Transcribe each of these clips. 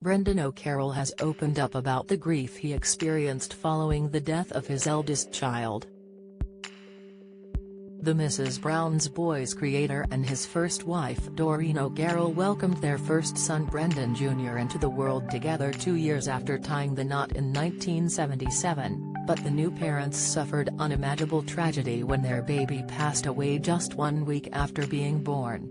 Brendan O'Carroll has opened up about the grief he experienced following the death of his eldest child. The Mrs. Brown's Boys creator and his first wife Doreen O'Carroll welcomed their first son Brendan Jr. into the world together 2 years after tying the knot in 1977, but the new parents suffered unimaginable tragedy when their baby passed away just 1 week after being born.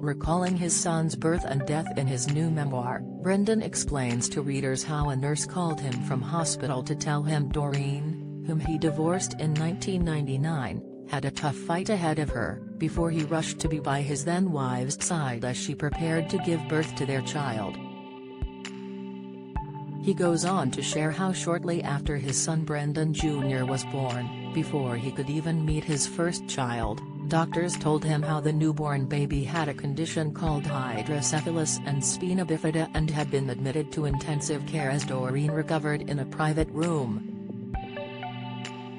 Recalling his son's birth and death in his new memoir, Brendan explains to readers how a nurse called him from hospital to tell him Doreen, whom he divorced in 1999, had a tough fight ahead of her, before he rushed to be by his then-wife's side as she prepared to give birth to their child. He goes on to share how shortly after his son Brendan Jr. was born, before he could even meet his first child, doctors told him how the newborn baby had a condition called hydrocephalus and spina bifida and had been admitted to intensive care as Doreen recovered in a private room.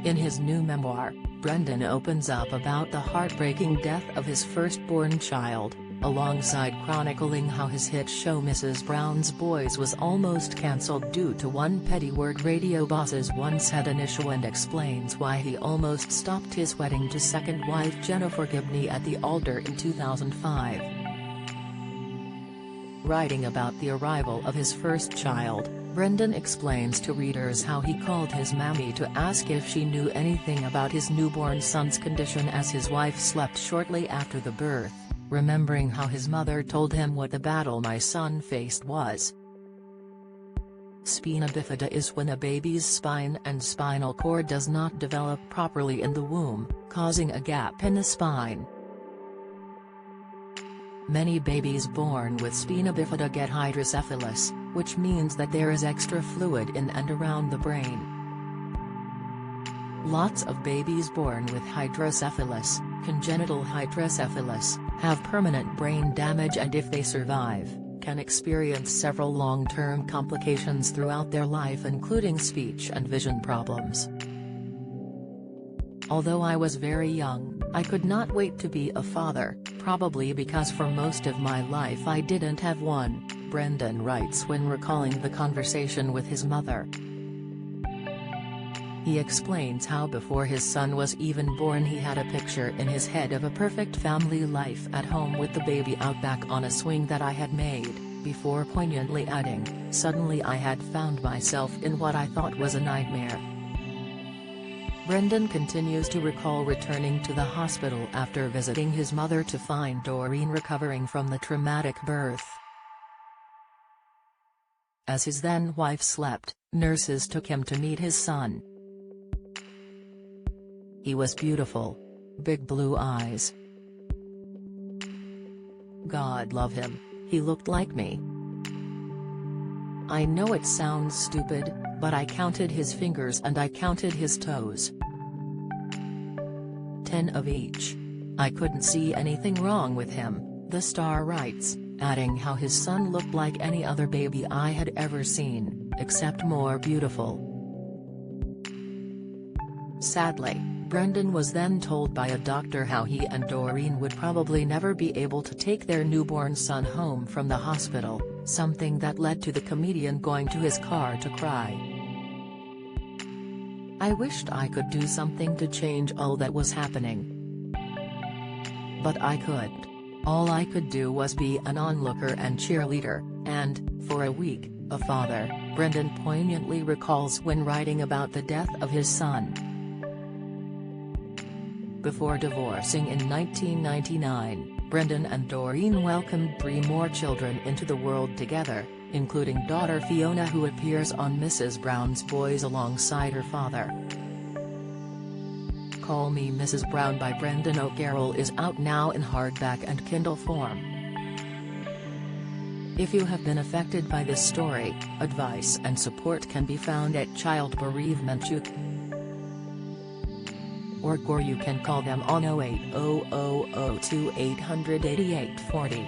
In his new memoir, Brendan opens up about the heartbreaking death of his firstborn child, alongside chronicling how his hit show Mrs. Brown's Boys was almost cancelled due to one petty word radio bosses once had an issue, and explains why he almost stopped his wedding to second wife Jennifer Gibney at the altar in 2005. Writing about the arrival of his first child, Brendan explains to readers how he called his mammy to ask if she knew anything about his newborn son's condition as his wife slept shortly after the birth, remembering how his mother told him what the battle my son faced was. Spina bifida is when a baby's spine and spinal cord does not develop properly in the womb, causing a gap in the spine. Many babies born with spina bifida get hydrocephalus, which means that there is extra fluid in and around the brain. Lots of babies born with hydrocephalus, congenital hydrocephalus, have permanent brain damage and if they survive, can experience several long-term complications throughout their life, including speech and vision problems. Although I was very young, I could not wait to be a father, probably because for most of my life I didn't have one, Brendan writes when recalling the conversation with his mother. He explains how before his son was even born he had a picture in his head of a perfect family life at home with the baby out back on a swing that I had made, before poignantly adding, "Suddenly I had found myself in what I thought was a nightmare." Brendan continues to recall returning to the hospital after visiting his mother to find Doreen recovering from the traumatic birth. As his then-wife slept, nurses took him to meet his son. He was beautiful. Big blue eyes. God love him, he looked like me. I know it sounds stupid, but I counted his fingers and I counted his toes. 10 of each. I couldn't see anything wrong with him, the star writes, adding how his son looked like any other baby I had ever seen, except more beautiful. Sadly, Brendan was then told by a doctor how he and Doreen would probably never be able to take their newborn son home from the hospital, something that led to the comedian going to his car to cry. I wished I could do something to change all that was happening. But I couldn't. All I could do was be an onlooker and cheerleader, and, for a week, a father, Brendan poignantly recalls when writing about the death of his son. Before divorcing in 1999, Brendan and Doreen welcomed 3 more children into the world together, including daughter Fiona, who appears on Mrs. Brown's Boys alongside her father. Call Me Mrs. Brown by Brendan O'Carroll is out now in hardback and Kindle form. If you have been affected by this story, advice and support can be found at Child Bereavement or you can call them on 08000 288840.